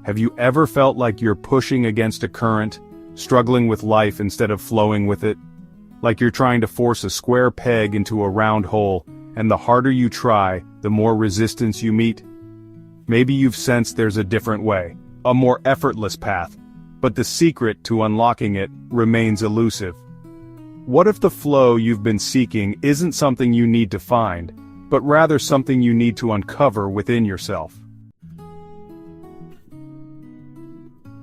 Have you ever felt like you're pushing against a current, struggling with life instead of flowing with it? Like you're trying to force a square peg into a round hole, and the harder you try, the more resistance you meet? Maybe you've sensed there's a different way, a more effortless path, but the secret to unlocking it remains elusive. What if the flow you've been seeking isn't something you need to find, but rather something you need to uncover within yourself?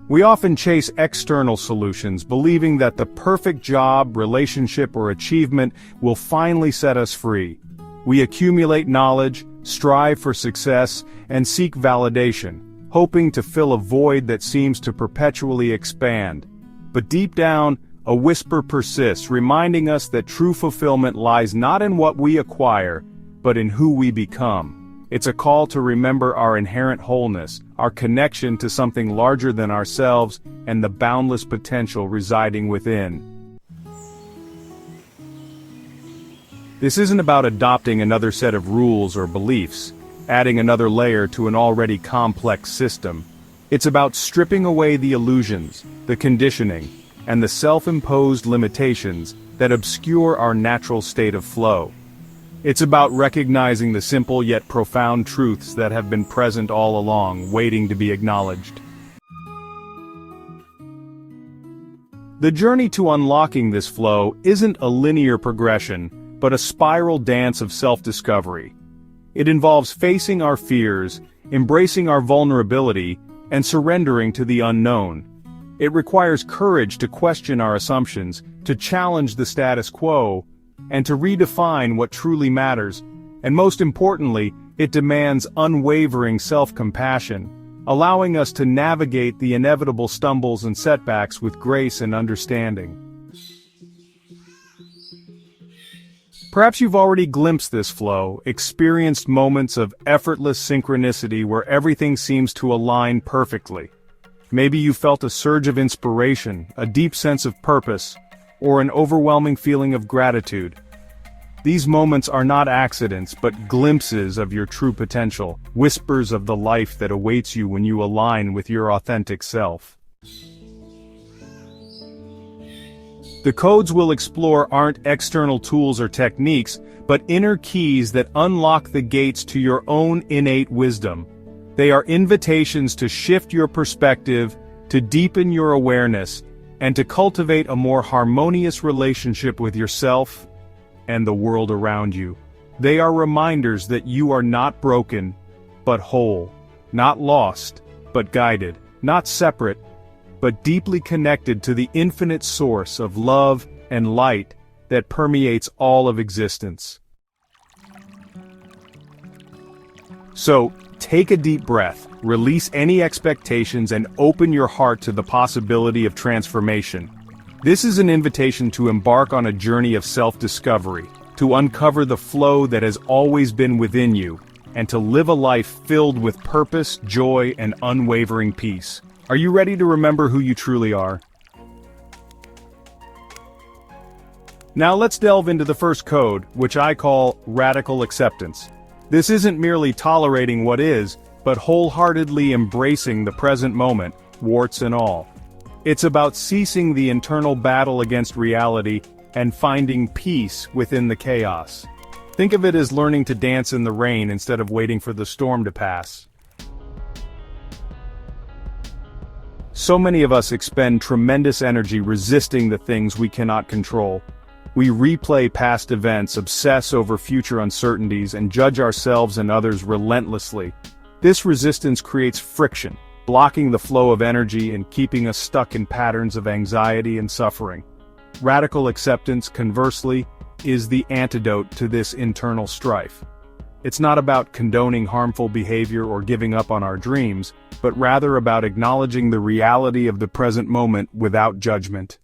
We often chase external solutions, believing that the perfect job, relationship, or achievement will finally set us free. We accumulate knowledge, strive for success, and seek validation, hoping to fill a void that seems to perpetually expand. But deep down, a whisper persists, reminding us that true fulfillment lies not in what we acquire, but in who we become. It's a call to remember our inherent wholeness, our connection to something larger than ourselves, and the boundless potential residing within. This isn't about adopting another set of rules or beliefs, adding another layer to an already complex system. It's about stripping away the illusions, the conditioning, and the self-imposed limitations that obscure our natural state of flow. It's about recognizing the simple yet profound truths that have been present all along, waiting to be acknowledged. The journey to unlocking this flow isn't a linear progression, but a spiral dance of self-discovery. It involves facing our fears, embracing our vulnerability, and surrendering to the unknown. It requires courage to question our assumptions, to challenge the status quo, and to redefine what truly matters, and most importantly, it demands unwavering self-compassion, allowing us to navigate the inevitable stumbles and setbacks with grace and understanding. Perhaps you've already glimpsed this flow, experienced moments of effortless synchronicity where everything seems to align perfectly. Maybe you felt a surge of inspiration, a deep sense of purpose, or an overwhelming feeling of gratitude. These moments are not accidents, but glimpses of your true potential, whispers of the life that awaits you when you align with your authentic self. The codes we'll explore aren't external tools or techniques, but inner keys that unlock the gates to your own innate wisdom. They are invitations to shift your perspective, to deepen your awareness, and to cultivate a more harmonious relationship with yourself and the world around you. They are reminders that you are not broken, but whole, not lost, but guided, not separate, but deeply connected to the infinite source of love and light that permeates all of existence. So, take a deep breath, release any expectations, and open your heart to the possibility of transformation. This is an invitation to embark on a journey of self-discovery, to uncover the flow that has always been within you, and to live a life filled with purpose, joy, and unwavering peace. Are you ready to remember who you truly are? Now let's delve into the first code, which I call radical acceptance. This isn't merely tolerating what is, but wholeheartedly embracing the present moment, warts and all. It's about ceasing the internal battle against reality and finding peace within the chaos. Think of it as learning to dance in the rain instead of waiting for the storm to pass. So many of us expend tremendous energy resisting the things we cannot control. We replay past events, obsess over future uncertainties, and judge ourselves and others relentlessly. This resistance creates friction, blocking the flow of energy and keeping us stuck in patterns of anxiety and suffering. Radical acceptance, conversely, is the antidote to this internal strife. It's not about condoning harmful behavior or giving up on our dreams, but rather about acknowledging the reality of the present moment without judgment.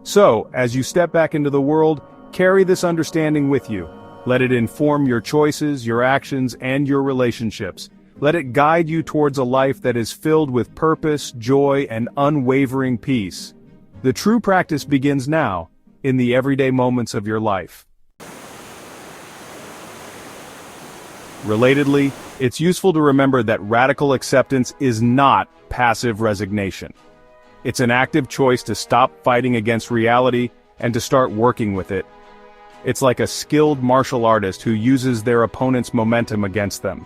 So, as you step back into the world, carry this understanding with you. Let it inform your choices, your actions, and your relationships. Let it guide you towards a life that is filled with purpose, joy, and unwavering peace. The true practice begins now, in the everyday moments of your life. Relatedly, it's useful to remember that radical acceptance is not passive resignation. It's an active choice to stop fighting against reality and to start working with it. It's like a skilled martial artist who uses their opponent's momentum against them.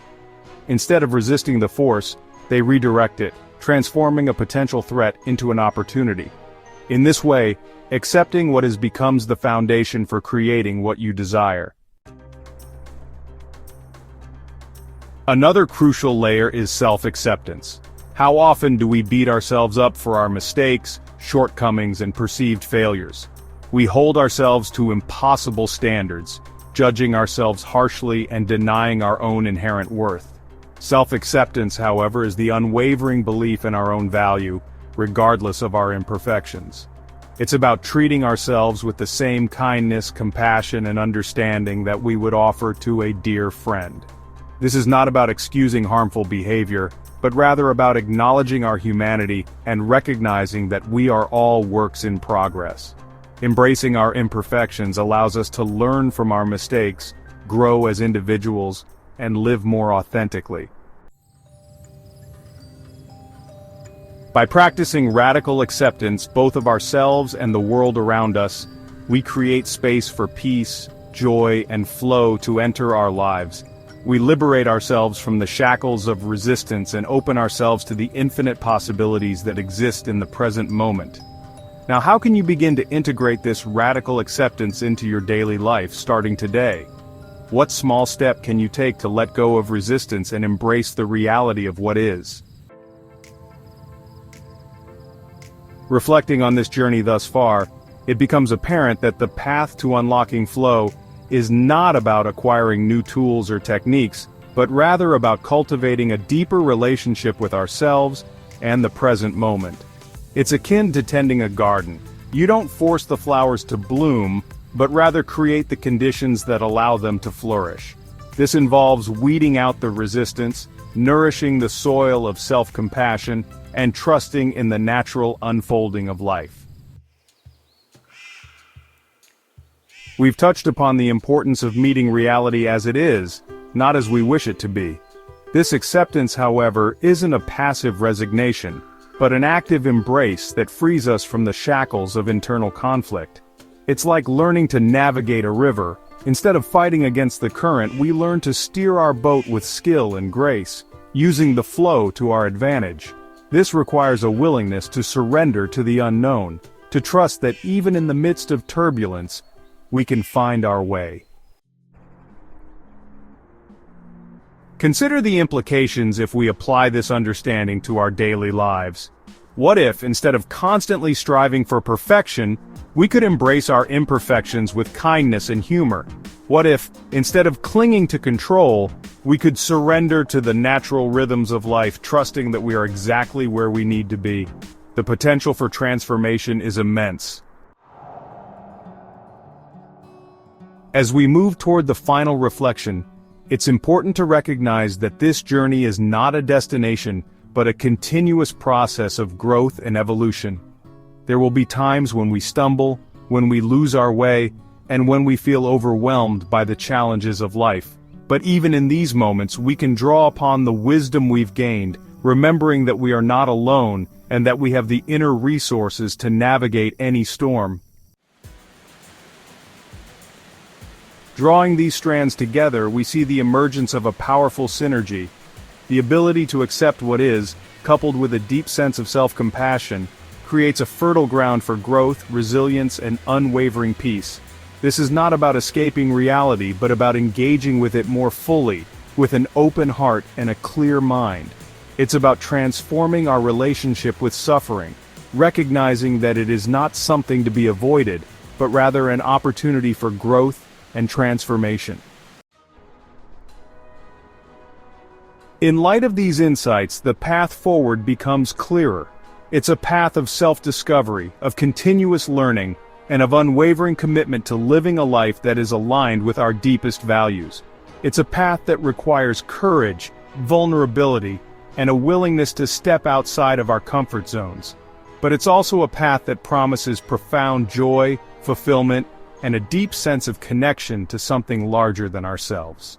Instead of resisting the force, they redirect it, transforming a potential threat into an opportunity. In this way, accepting what is becomes the foundation for creating what you desire. Another crucial layer is self-acceptance. How often do we beat ourselves up for our mistakes, shortcomings, and perceived failures? We hold ourselves to impossible standards, judging ourselves harshly and denying our own inherent worth. Self-acceptance, however, is the unwavering belief in our own value, regardless of our imperfections. It's about treating ourselves with the same kindness, compassion, and understanding that we would offer to a dear friend. This is not about excusing harmful behavior, but rather about acknowledging our humanity and recognizing that we are all works in progress. Embracing our imperfections allows us to learn from our mistakes, grow as individuals, and live more authentically. By practicing radical acceptance both of ourselves and the world around us, we create space for peace, joy, and flow to enter our lives. We liberate ourselves from the shackles of resistance and open ourselves to the infinite possibilities that exist in the present moment. Now, how can you begin to integrate this radical acceptance into your daily life starting today? What small step can you take to let go of resistance and embrace the reality of what is? Reflecting on this journey thus far, it becomes apparent that the path to unlocking flow is not about acquiring new tools or techniques, but rather about cultivating a deeper relationship with ourselves and the present moment. It's akin to tending a garden. You don't force the flowers to bloom, but rather create the conditions that allow them to flourish. This involves weeding out the resistance, nourishing the soil of self-compassion, and trusting in the natural unfolding of life. We've touched upon the importance of meeting reality as it is, not as we wish it to be. This acceptance, however, isn't a passive resignation, but an active embrace that frees us from the shackles of internal conflict. It's like learning to navigate a river. Instead of fighting against the current, we learn to steer our boat with skill and grace, using the flow to our advantage. This requires a willingness to surrender to the unknown, to trust that even in the midst of turbulence, we can find our way. Consider the implications if we apply this understanding to our daily lives. What if, instead of constantly striving for perfection, we could embrace our imperfections with kindness and humor? What if, instead of clinging to control, we could surrender to the natural rhythms of life, trusting that we are exactly where we need to be? The potential for transformation is immense. As we move toward the final reflection, it's important to recognize that this journey is not a destination, but a continuous process of growth and evolution. There will be times when we stumble, when we lose our way, and when we feel overwhelmed by the challenges of life. But even in these moments, we can draw upon the wisdom we've gained, remembering that we are not alone and that we have the inner resources to navigate any storm. Drawing these strands together, we see the emergence of a powerful synergy. The ability to accept what is, coupled with a deep sense of self-compassion, creates a fertile ground for growth, resilience, and unwavering peace. This is not about escaping reality, but about engaging with it more fully, with an open heart and a clear mind. It's about transforming our relationship with suffering, recognizing that it is not something to be avoided, but rather an opportunity for growth and transformation. In light of these insights, the path forward becomes clearer. It's a path of self-discovery, of continuous learning, and of unwavering commitment to living a life that is aligned with our deepest values. It's a path that requires courage, vulnerability, and a willingness to step outside of our comfort zones. But it's also a path that promises profound joy, fulfillment, and a deep sense of connection to something larger than ourselves.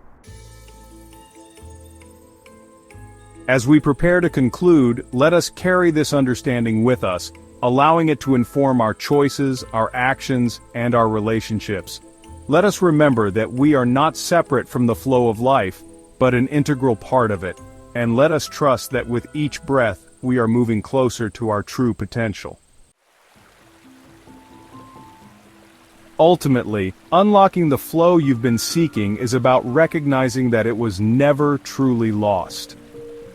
As we prepare to conclude, let us carry this understanding with us, allowing it to inform our choices, our actions, and our relationships. Let us remember that we are not separate from the flow of life, but an integral part of it, and let us trust that with each breath, we are moving closer to our true potential. Ultimately, unlocking the flow you've been seeking is about recognizing that it was never truly lost.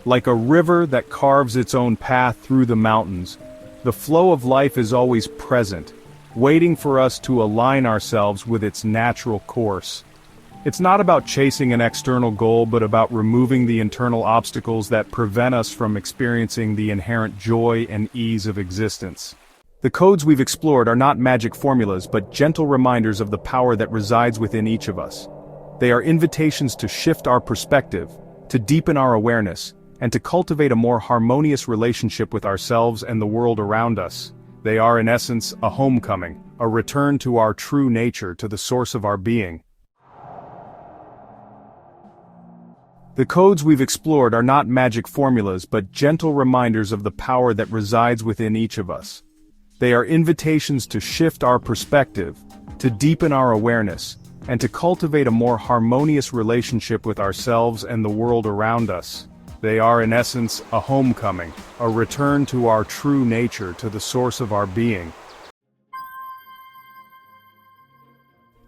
Like a river that carves its own path through the mountains, the flow of life is always present, waiting for us to align ourselves with its natural course. It's not about chasing an external goal, but about removing the internal obstacles that prevent us from experiencing the inherent joy and ease of existence. The codes we've explored are not magic formulas, but gentle reminders of the power that resides within each of us. They are invitations to shift our perspective, to deepen our awareness, and to cultivate a more harmonious relationship with ourselves and the world around us. They are in essence a homecoming, a return to our true nature, to the source of our being. The codes we've explored are not magic formulas, but gentle reminders of the power that resides within each of us. They are invitations to shift our perspective, to deepen our awareness, and to cultivate a more harmonious relationship with ourselves and the world around us. They are in essence a homecoming, a return to our true nature, to the source of our being.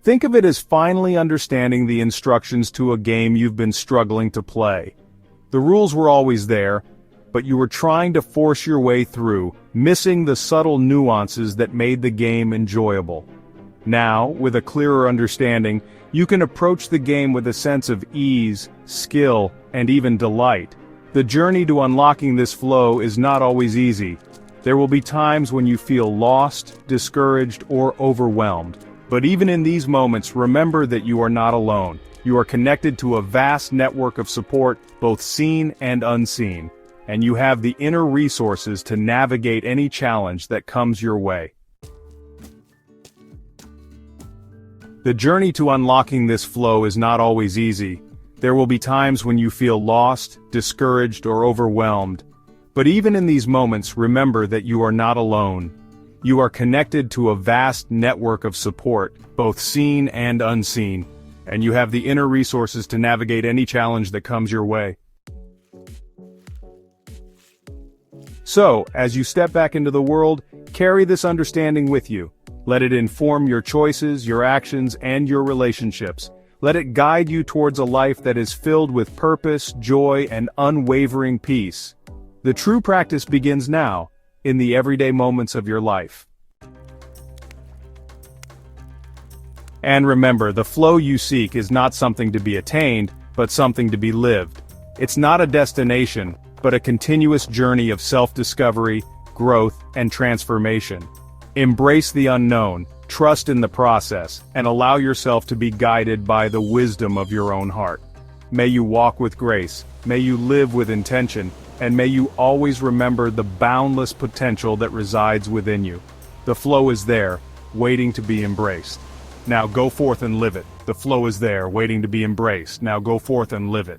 Think of it as finally understanding the instructions to a game you've been struggling to play. The rules were always there, but you were trying to force your way through, missing the subtle nuances that made the game enjoyable. Now, with a clearer understanding, you can approach the game with a sense of ease, skill, and even delight. The journey to unlocking this flow is not always easy. There will be times when you feel lost, discouraged, or overwhelmed. But even in these moments, remember that you are not alone. You are connected to a vast network of support, both seen and unseen. And you have the inner resources to navigate any challenge that comes your way. The journey to unlocking this flow is not always easy. There will be times when you feel lost, discouraged, or overwhelmed. But even in these moments, remember that you are not alone. You are connected to a vast network of support, both seen and unseen. And you have the inner resources to navigate any challenge that comes your way. So, as you step back into the world, carry this understanding with you. Let it inform your choices, your actions, and your relationships. Let it guide you towards a life that is filled with purpose, joy, and unwavering peace. The true practice begins now, in the everyday moments of your life. And remember, the flow you seek is not something to be attained, but something to be lived. It's not a destination, but a continuous journey of self-discovery, growth, and transformation. Embrace the unknown, trust in the process, and allow yourself to be guided by the wisdom of your own heart. May you walk with grace, may you live with intention, and may you always remember the boundless potential that resides within you. The flow is there, waiting to be embraced. Now go forth and live it. The flow is there, waiting to be embraced. Now go forth and live it.